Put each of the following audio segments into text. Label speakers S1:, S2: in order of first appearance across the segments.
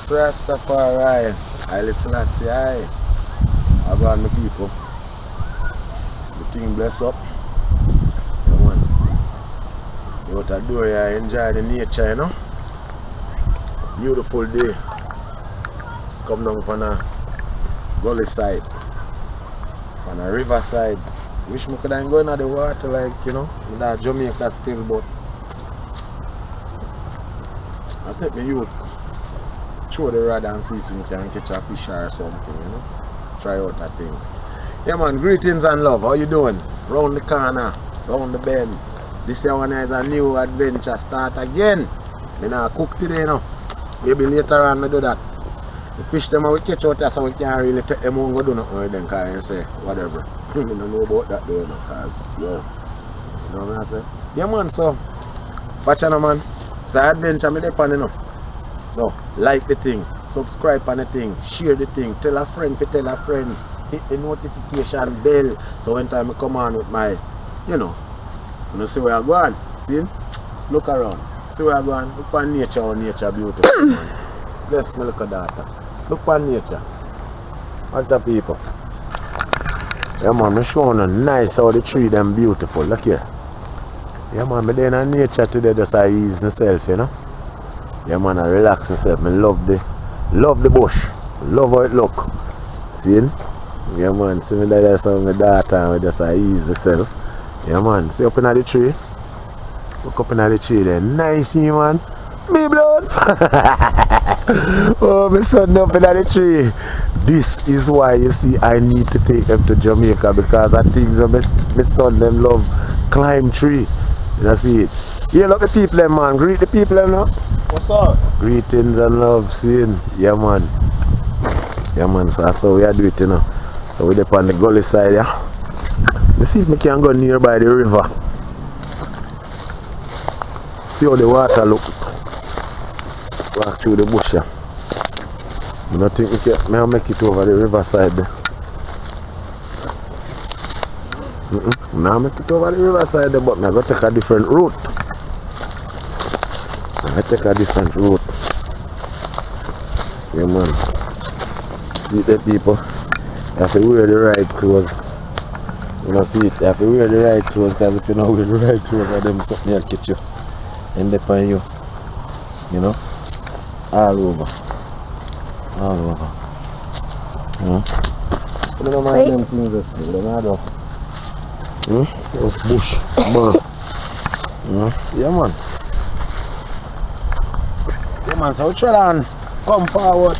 S1: Yes, Rastafari. Haile Selassie, I go on my people. The thing bless up. You know, you out the door here, enjoy the nature, you know. Beautiful day. It's come down on a gully side, on a river side. Wish me could have go into the water like, you know, in that Jamaica still, but I take me youth. Throw the rod and see if you can catch a fish or something, you know. Try out the things. Yeah man, greetings and love. How you doing? Round the corner, round the bend. This year one is a new adventure start again. I not cook today, you know. Maybe later on I do that. The fish them we catch out there so we can't really take them on go do nothing with them because I say whatever. I don't know about that though, you know, cause yo. You know what I say? Yeah man, so watch out man. It's an adventure me dey pan, you know. So, like the thing, subscribe on the thing, share the thing, tell a friend to tell a friend, hit the notification bell, so when time I come on with my, you know see where I go on, see? Look around, see where I go on, look on nature, how nature beautiful, man. Bless me, look at that. Look on nature. What the people? Yeah man, I'm showing you nice how the tree them beautiful, look here. Yeah man, I'm there in nature today, just I ease myself, you know. Yeah man, I relax myself. I love the bush. Love how it look. See? Yeah man, see me like that so my daughter and just ease myself. Yeah man, see up in the tree. Look up in the tree there. Nice man. Me blood. Oh my son up in the tree. This is why you see I need to take them to Jamaica because I think my son them love climb tree. You see it. Yeah, look the people them man. Greet the people them now.
S2: What's up?
S1: Greetings and love, seeing. Yeah man. Yeah man, so that's how we are doing it, you know. So we're up on the gully side, yeah. Let's see if we can go nearby the river. See how the water look. Walk through the bush, yeah. I don't think we can make it over the river side there. Now make it over the river side there, but I'm going to take a different route. I take a different route. Yeah man. See the people. You have to wear the right clothes. You know see it. You have to wear the right clothes because if you don't wear the right clothes them something will catch you. And they find you. You know? All over. All over. You don't mind them things this thing. They don't know. Those bush. Yeah man. Yeah man, so try and come forward.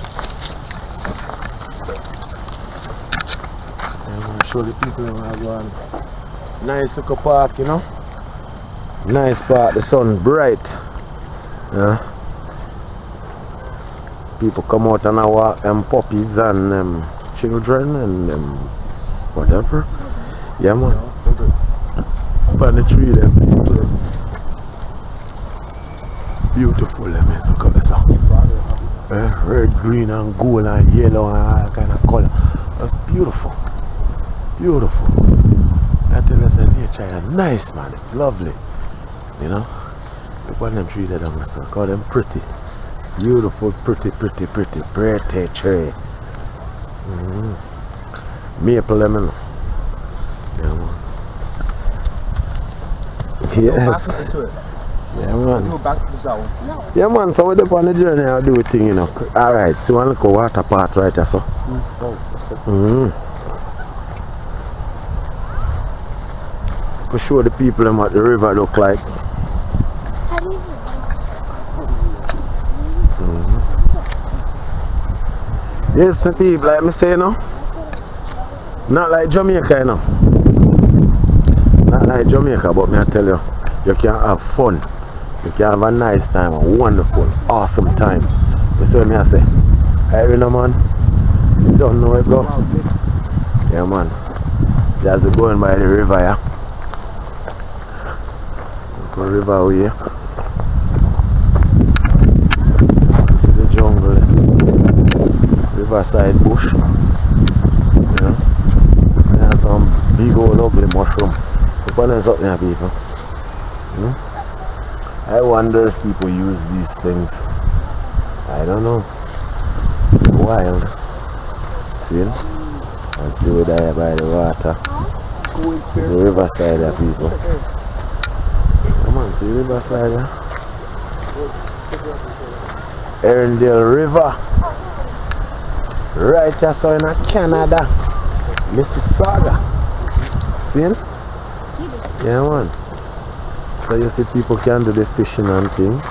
S1: I'm going to show the people where I go on. Nice little park, you know. Nice park, the sun bright. Yeah. People come out and walk them puppies and them children and them whatever. Yeah man. Up on the tree them. Beautiful, look at this. Red, green, and gold, and yellow, and all kind of color. That's beautiful. Beautiful. I tell you, nature is nice, man. It's lovely. You know? Look at them trees that I'm going to call them pretty. Beautiful, pretty tree. Maple lemon. Yeah, man. Yes. Yeah man.
S2: Go back to the south. No.
S1: Yeah man, so we're up on the journey I'll do a thing, you know. Alright, so one look at water part right there, so. To show the people them what the river look like. Yes, people, like me say, you know. Not like Jamaica, you know. Not like Jamaica, but me I tell you, you can have fun. You can have a nice time, a wonderful, awesome time. You see what me I say? Hey, you know, man. You don't know it, go. Yeah, man. See, as we're going by the river, yeah. Look at the river over here. See the jungle, riverside bush. You know? There's some big old ugly mushroom. Look what there's up there, people. I wonder if people use these things. I don't know. Wild. See? And see we there by the water. See the riverside there, people. Come on, see the riverside there. Erindale River. Right here, so in Canada. Mississauga. See? Yeah, man. So you see people can do the fishing and things.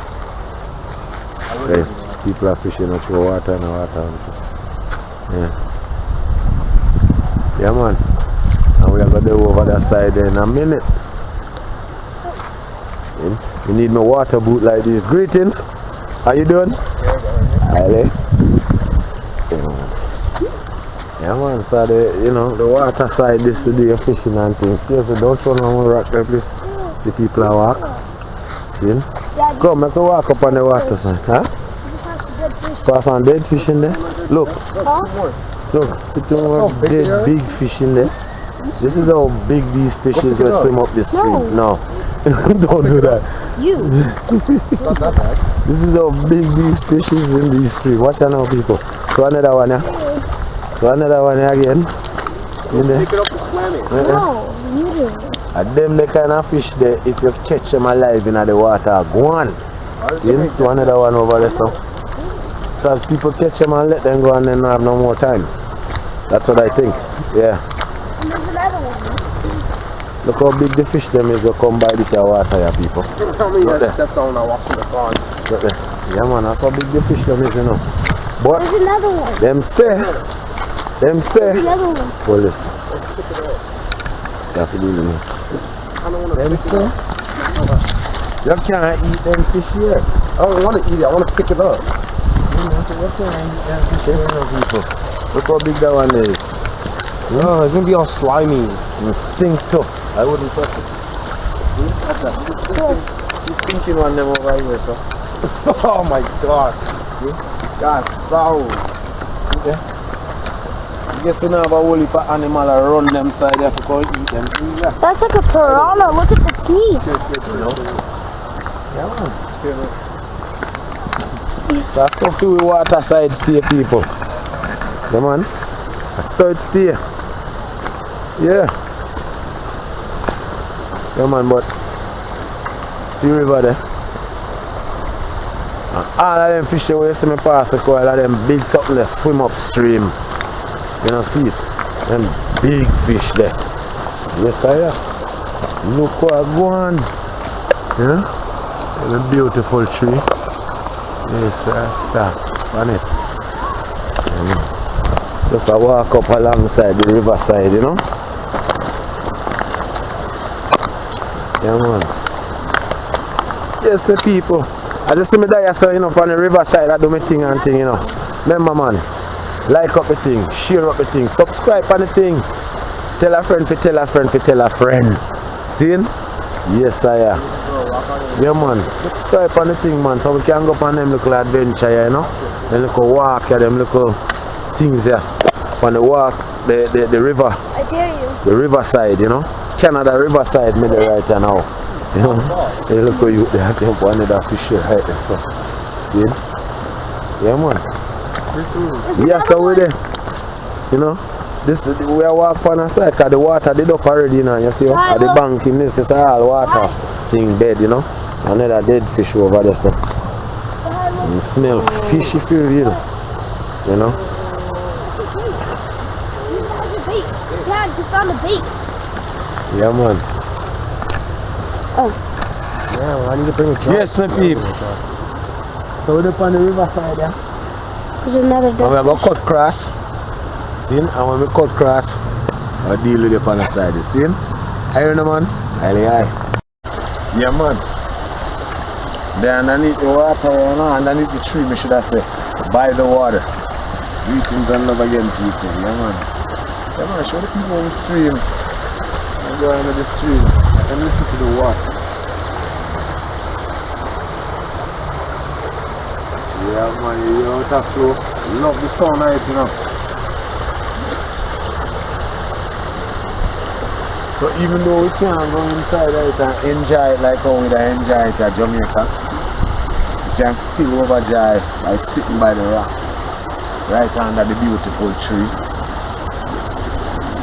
S1: Okay. People are fishing out through water and water. Yeah. Yeah, man. And we are going to go over that side in a minute. You need my water boot like this. Greetings. How you doing? Hi. Yeah, man. So the water side this to do your fishing and things. Seriously, don't throw no rock there, please. See people are walk. See? Come, make a walk up on the water side. Huh? Pass on dead fish in there. Look. Look, see two more dead big fish in there. This is how big these fishes will swim up the stream. No. Don't do that.
S2: You.
S1: This is how big these fishes in this stream. Watch out now, people. So another one, yeah? So another one again. In there.
S3: Pick it up and slam it.
S2: No, you do.
S1: And them the kind of fish there, if you catch them alive in the water, go on. You see another one over there, so. Because people catch them and let them go and then have no more time. That's what I think. Yeah.
S2: And there's another one.
S1: Look how big the fish them is to come by this water here, people.
S3: How many I stepped on and I walked in the pond?
S1: Yeah, man, that's how big the fish them is, you know. But
S2: There's another one.
S1: them say,
S2: There's another one.
S1: police. You have to do it. Them say, you can't eat them fish here.
S3: I don't want to eat it, I want to pick it up.
S1: Look how big that one is.
S3: No, it's going to be all slimy.
S1: It stinks too. I wouldn't touch it. This stinking one them over here, so.
S3: Oh my god. That's foul.
S1: Yeah. I guess we now have a whole heap of animal around them side there to go eat them. Yeah.
S2: That's like a piranha. Look at the teeth.
S1: Yeah, man. So that's so few water side stay, people. Yeah, man. That's how it stay. Yeah. Yeah, man, but see river there. And all of them fish where you see me pass the coil, all of them big something that swim upstream. You know, see it? Them big fish there. Yes, I am. Look what I go on. Yeah? A beautiful tree. Yes, stop on it. Just a walk up alongside the riverside, you know. Yeah, man. Yes, the people. I just see me there, so, you know, from the riverside, I do my thing and thing, you know. Remember, man, like up the thing, share up the thing, subscribe on the thing. Tell a friend to tell a friend to tell a friend. See? Yes, I am. Yeah, man. Subscribe on the thing, man, so we can go on them little adventure, you know. Them little walk, them little things here. On the walk, the river.
S2: I dare you.
S1: The riverside, you know. Canada riverside, me there right now. You know. Hey, look how you there jump on the fish right there, so. See? Yeah, man. Yeah, so we there. You know. This we are walk on the side because the water did up already, you know. You see, at the bank in this is all water thing dead, you know. Another dead fish over there, so. You smell fishy feel, you know. You know.
S2: Dad, you found a bait.
S1: Yeah, man.
S2: Oh.
S3: Yeah, well, I need to bring a jar.
S1: Yes, my people. So we're up on the riverside, yeah.
S2: There's another
S1: And we
S2: dead
S1: have a cut cross. See? And when we cut cross, I deal with it on the side. You see? Iron man. Aye. Yeah, man. There underneath the water, you know, underneath the tree, we should have said, by the water. Greetings and love again, people. Yeah, man. Yeah, man, show the people on the stream. And go under the stream and listen to the water. Yeah, man, you out of flow. Love the sound of it, you know. So even though we can't go inside it and enjoy it like how we enjoy it at Jamaica, we can still overjoy by sitting by the rock. right under the beautiful tree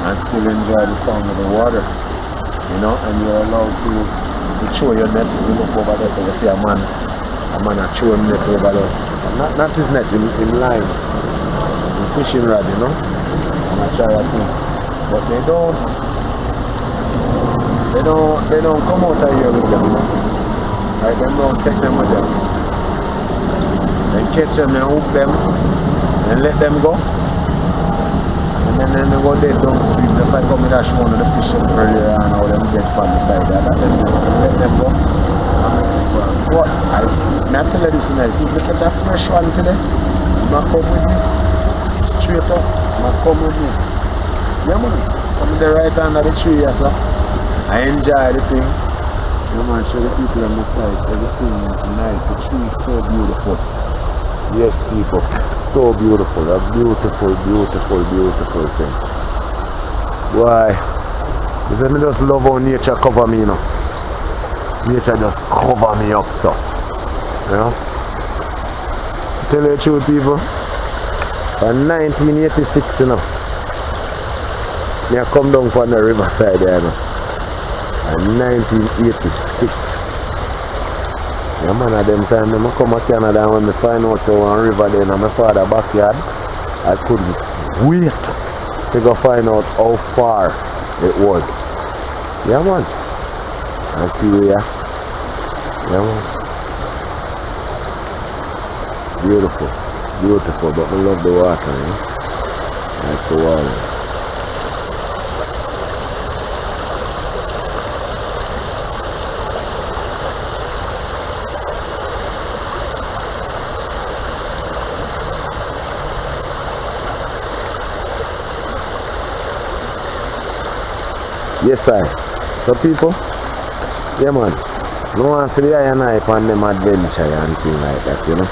S1: and still enjoy the sound of the water, you know, and you're allowed to throw your net. You look over there, so you see a man throw him net over there. Not his net, in line, in fishing rod, you know, and I try that thing. But they don't come out of here with them, you know. Right, them don't take them with them. Then catch them and hook them and let them go. And then they go dead downstream, just like how I showed one of the fishing earlier and how them get from the side there. Let them go. What? I tell you this, you see if you catch a fresh one today, you might come with me. Straight up, you might come with me. Yeah man, from the right hand of the tree, yes sir. I enjoy the thing. Yeah man, show the people on the side, everything nice, the tree is so beautiful. Yes people, so beautiful, a beautiful, beautiful, beautiful thing. Why? Because I just love how nature cover me, you know. Nature just cover me up so. You know? Tell you the truth people, in 1986 you know, I come down from the riverside there you know. In 1986. Yeah man, at them time I come to Canada and when I find out so one river there in my father's backyard, I couldn't wait to go find out how far it was. Yeah man. I see you yeah. Yeah man. Beautiful. Beautiful, but I love the water, you know? That's the water. Yes sir. So people, yeah man, no one see the iron eye on them adventure and thing like that, you know.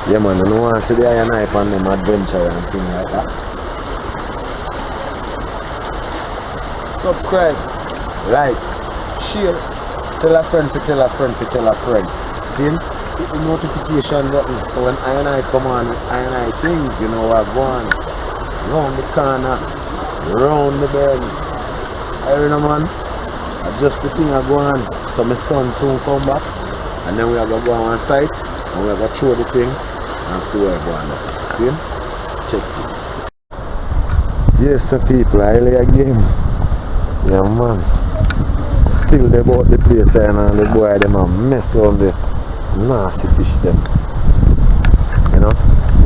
S1: Yeah man, no one see the iron eye on them adventure and thing like that. Subscribe, like, share, tell a friend to tell a friend to tell a friend. See? Hit the notification button so when iron eye come on with iron eye things, you know what going round the corner, round the bend. I know man, just the thing I go on, so my son soon come back and then we are going to go on site and we are going to throw the thing and see where I go on the site. See? Check it. Yes sir people, I lay again. Yeah man. Still they bought the place and the boy them a mess on the nasty fish them. You know?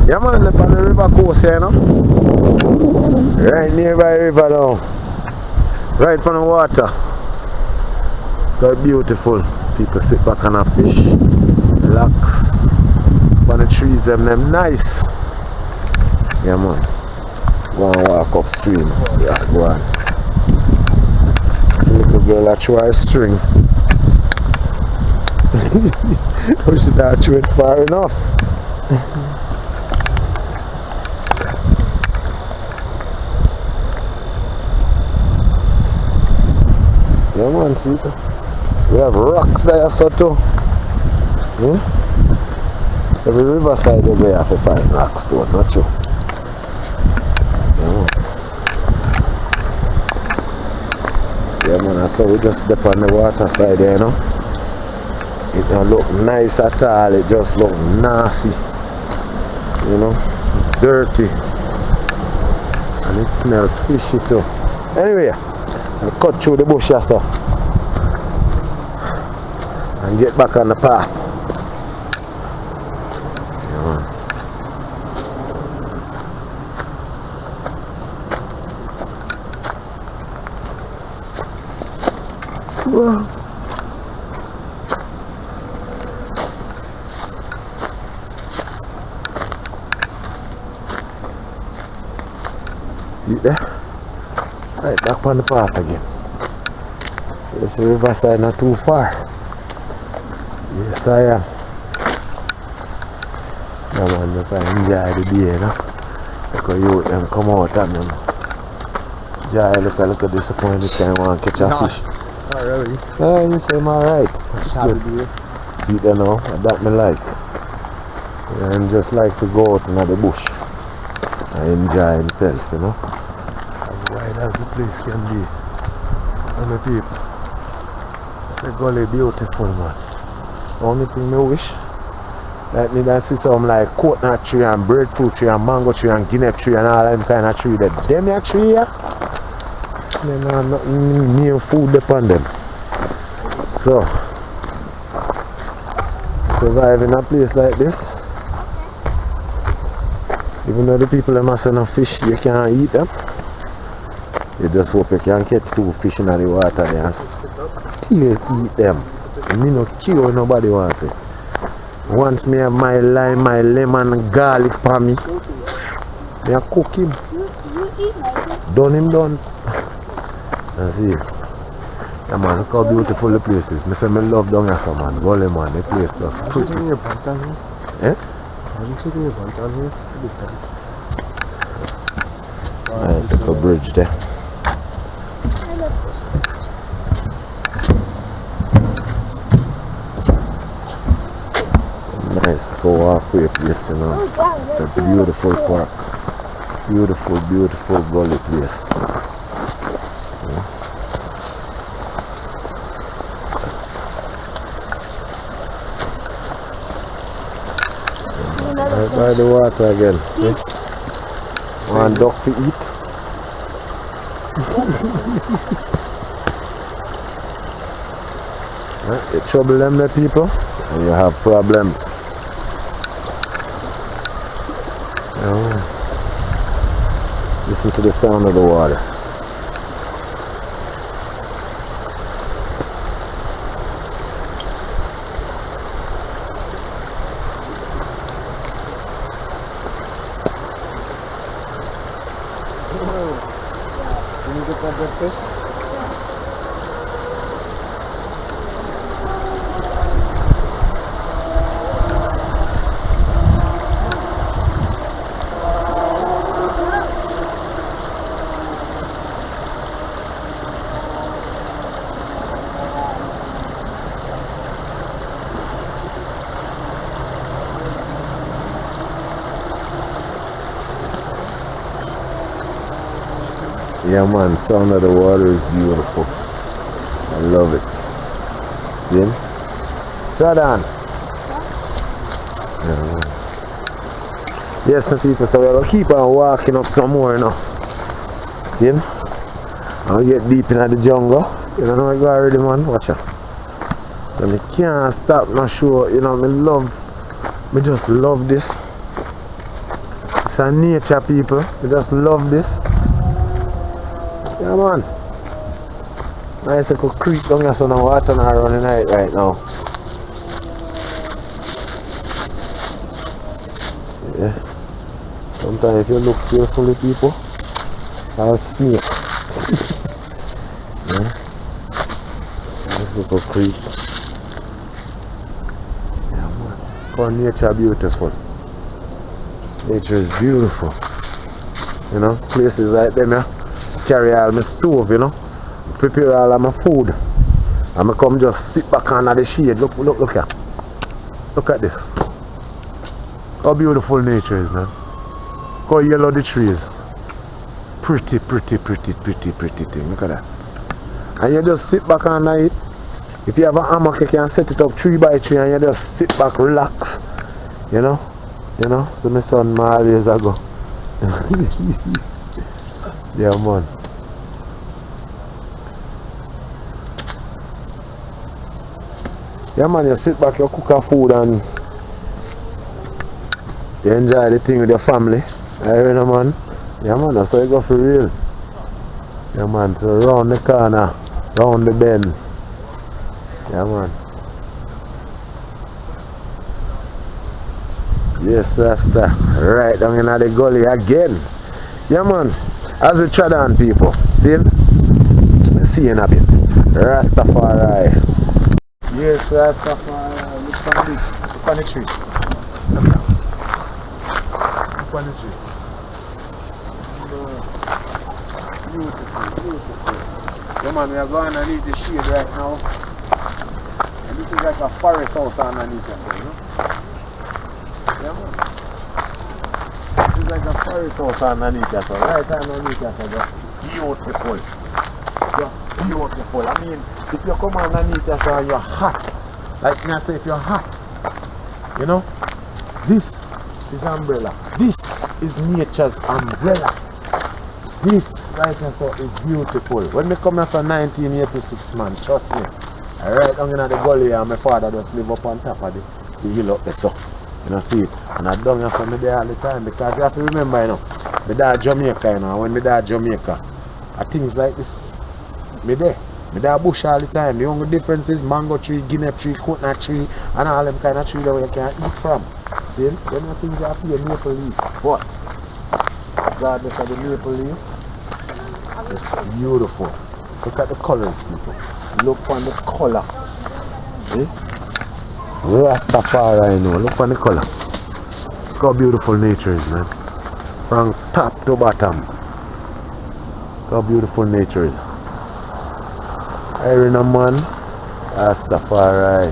S1: Yeah man, they're on the river coast you know. Right nearby the river now. Right on the water. Got beautiful. People sit back on a fish. Relax. On the trees them nice. Yeah man. Go and walk upstream. So yeah, go on. The little girl I try a string. We should not throw it far enough. Yeah man, see it? We have rocks there so too. Every riverside we have to find rocks too, not true? Yeah man, so we just step on the water side there, you know. It don't look nice at all, it just look nasty. You know, dirty. And it smells fishy too. Anyway, I'll cut through the bush and stuff and get back on the path. Yeah. Whoa. See there? Right back on the path again. So this riverside not too far. Yes I am. Yeah man, just enjoy the day, you know. Because you them come out and them Jai look a little disappointed time want to catch a fish.
S3: Not really.
S1: Yeah, you say I'm alright.
S3: Just happy to be here.
S1: See that now, that me like. and just like to go out in the bush and enjoy himself, you know. As wide as the place can be. And the people. It's a gully beautiful, man. Only thing I wish, like me that see some like coconut tree and breadfruit tree and mango tree and guinea tree and all them kind of tree that them here tree here. They don't have nothing new food upon them. So survive in a place like this. Even though the people them have enough fish, you can't eat them. You just hope you can catch 2 fish in the water there and still eat them. And me no care nobody wants it. Once me have my lime, my lemon, garlic for me, me a cook him. Done him done. And see. Yeah man, look how beautiful the place is. I say I love down here, so man. Gully man, the place just pretty.
S3: Taking your pantan here?
S1: Eh?
S3: Are you taking your pantan here?
S1: Nice little bridge there. Nice to walkway place, you know. It's a beautiful park. Beautiful, beautiful gully place. Right by the water again. See? One duck to eat. Right, you trouble them the people and you have problems. Listen to the sound of the water.
S3: Can you get that big fish?
S1: Yeah man, sound of the water is beautiful. I love it. See him? Jordan! Yeah. Yes, some people, so we're going to keep on walking up some more now. See him? I'll get deep into the jungle. You don't know I go already, man. Watch out. So I can't stop my show. You know, me just love this. It's a nature, people. I just love this. Yeah man, nice little creek down here, so no water not running right now. Yeah. Sometimes if you look carefully, people, I'll snake. Yeah. Nice little creek. Yeah man. Oh, nature beautiful. Nature is beautiful. You know, places like them, yeah. Carry all my stove, you know, prepare all of my food, and I come just sit back under the shade. Look here. Look at this. How beautiful nature is, man. How yellow the trees. Pretty thing. Look at that. And you just sit back under it. If you have a hammock, you can set it up 3 by 3 and you just sit back, relax. You know? So my son my always ago. Yeah man. Yeah man, you sit back, you cook a food and you enjoy the thing with your family. You know man? Yeah man, that's how you go for real. Yeah man, so round the corner, round the bend. Yeah man. Yes, Rasta. Right down in the gully again. Yeah man. As we tread on people. See him? See you in a bit. Rastafari.
S3: Yes, Rastafari. Look on this. Look on the tree. Look on the tree. Beautiful. Yeah man, we are going underneath the shade right now. And this is like a forest house underneath it, you know? Yeah man.
S1: a forest house underneath us, so right underneath us, just beautiful. Just beautiful. I mean, if you come underneath us and you're hot, like me I say, if you're hot, you know, this is umbrella. This is nature's umbrella. This right now so is beautiful. When me come here so 1986 man, trust me. I right down in the gully and my father just live up on top of the hill up there so. You know see, and I down here so me there all the time because you have to remember you know, me dad Jamaica you know, and when me dad Jamaica, things like this, me there bush all the time. The only difference is mango tree, guinea tree, coconut tree, and all them kind of tree that you can eat from. See? Then the things you have to be a maple leaf. But regardless of the maple leaf, it's beautiful. Look at the colors, people. Look on the color. See? Rastafari, you know. Look on the color. Look how beautiful nature is, man. From top to bottom. Look how beautiful nature is. Iron man, Rastafari.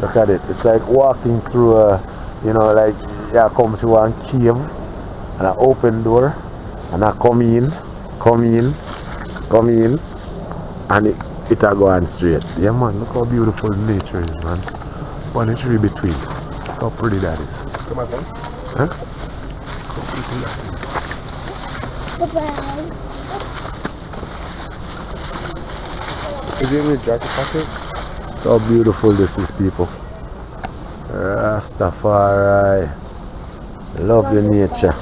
S1: Look at it. It's like walking through a, you know, like you come to one cave and an open door and I come in, and it'll go on straight. Yeah man, look how beautiful nature is, man. One tree between. Look how pretty that is. Come on, huh?
S2: Bye-bye.
S3: Is it with jacket pocket?
S1: Look how beautiful this is, people. Rastafari. Love the nature.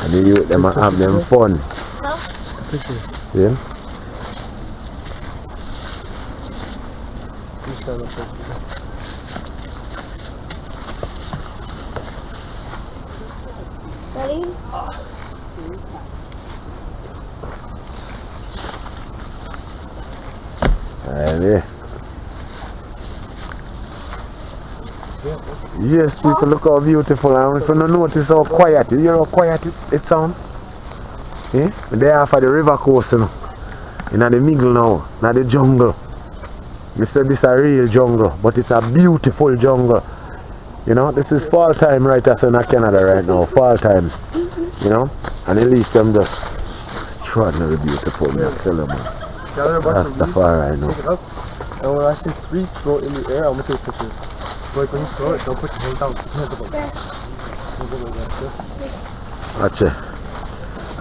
S1: And the youth them have them fun. Yeah?
S2: Ready?
S1: Ready? Yes, people, look how beautiful. And if you don't notice how quiet, you hear how quiet it sounds? Yeah? They are for the river coast, you know. In the middle now, in the jungle. I said this is a real jungle, but it's a beautiful jungle. You know, this is fall time right as in Canada right now, fall time. You know, and the leaves them just extraordinarily beautiful, me I tell you, man. Rastafari, I know.
S3: And when I say 3, throw it in the air, I'm going to take pictures. But when you throw it, don't put your hand down.
S1: Watch it.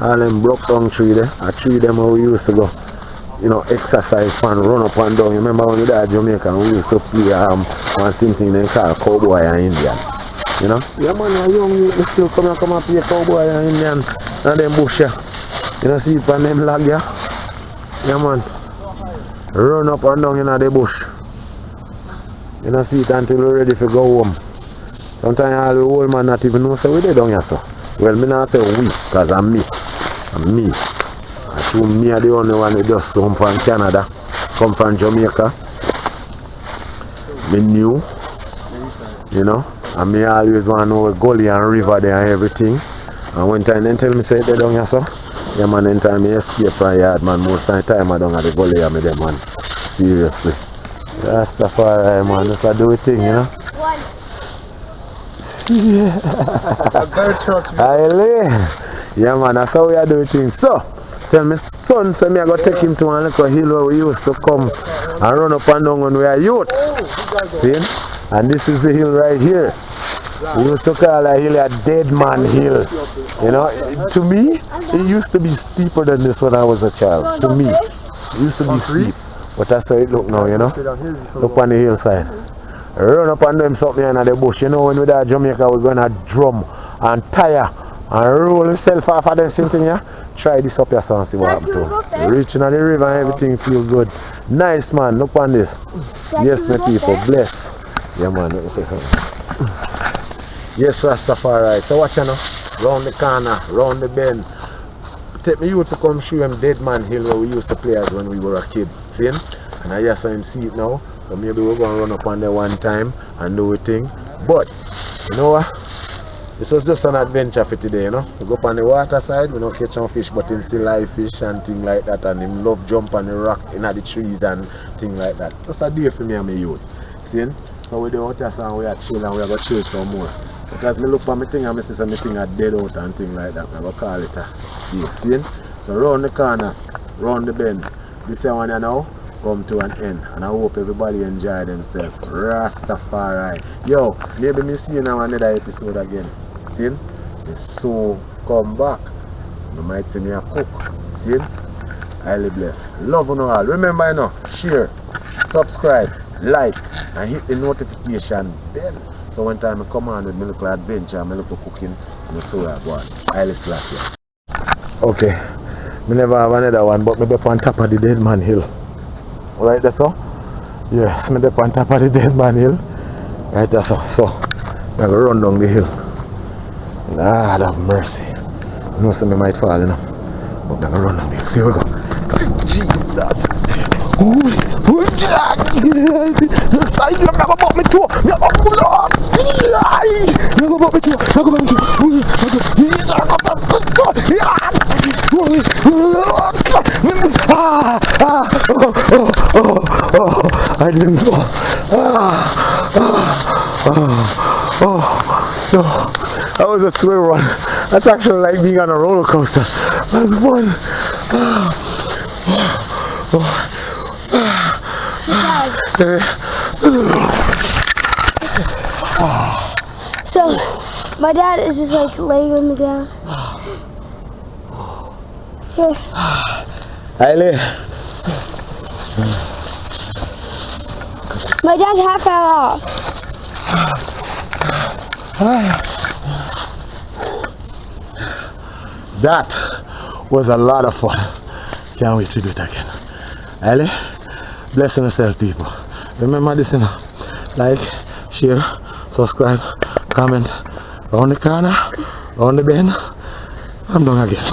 S1: All them broke down tree there, a tree them where we used to go, you know, exercise and run up and down. You remember when we were at Jamaica, we used to play one thing they call cowboy and Indian. You know? Yeah man, you're young, you still come and play cowboy and Indian and them bush. You know, see from them lag here? Yeah man. Run up and down in the bush. You know, see it until we're ready to go home. Sometimes all the old man not even know say we dey down here so. Well, me not say we, because I'm me. I'm me. I told me are the only one who just come from Canada, come from Jamaica. Me new, you know, and me always want to know a gully and river there and everything. And one time they tell me say they down here so. Yeah man, then time me escape from yard man, most of the time I down at the gully and me there man. Seriously. That's the fire man, that's a do it thing, you know. Yeah. Yeah man, that's how we are doing things. So, tell me son, so me I go take him to one little hill where we used to come and run up and down when we are youth. See? And this is the hill right here. We used to call that hill a Dead Man Hill. You know, to me, it used to be steeper than this when I was a child. To me, it used to be steep. But that's how it look now, you know. Look on the hillside. Run up and them something in the bush. You know, when we there at Jamaica, we're gonna drum and tire and roll yourself off of them thing, yeah? Try this up here so and see what happens to. Reaching on the river and everything feel good. Nice man, look on this. Yes, my people, bless. Yeah man, let me say something. Yes, Rastafari. So watch you now. Round the corner, round the bend. Take me you to come show him Dead Man Hill where we used to play as when we were a kid. See him? And I just saw him see it now. So maybe we're going to run up on there one time and do a thing. But, you know what? This was just an adventure for today, you know. We go up on the water side, we don't catch some fish, but him still live fish and things like that. And him love jump on the rock in the trees and things like that. Just a day for me and my youth. See? So we do out here and we are chill and we are going to chill some more. Because me look for my thing and I see some thing are dead out and thing like that. I go call it a yeah, see? So round the corner, round the bend. This one now come to an end. And I hope everybody enjoy themselves. Rastafari. Yo, maybe me see you now another episode again. See? Me soon come back. You might see me a cook. See? Highly blessed. Love you all. Remember you know, share, subscribe, like, and hit the notification bell. So when time I come on with my little adventure, my little cooking, I see where I go on. Highly slash. Okay. I never have another one, but maybe on top of the Dead Man Hill. Right there, so? Yes, maybe on top of the Dead Man Hill. Right there, so. So, I'm going to run down the hill. Lord have mercy. You know, some might fall, you know. But I'm going to run down the hill. See, we go. Jesus. Side, you never bought me to. You never bought me to. I didn't go. That was a thrill run. That's actually like being on a roller coaster. That's fun.
S2: So, my dad is just like laying on the ground. Here.
S1: Hailey.
S2: My dad's half fell off.
S1: That was a lot of fun. Can't wait to do it again. Hailey, blessing yourself, people. Remember this, you know, like, share, subscribe, comment, round the corner, round the bend. I'm done again.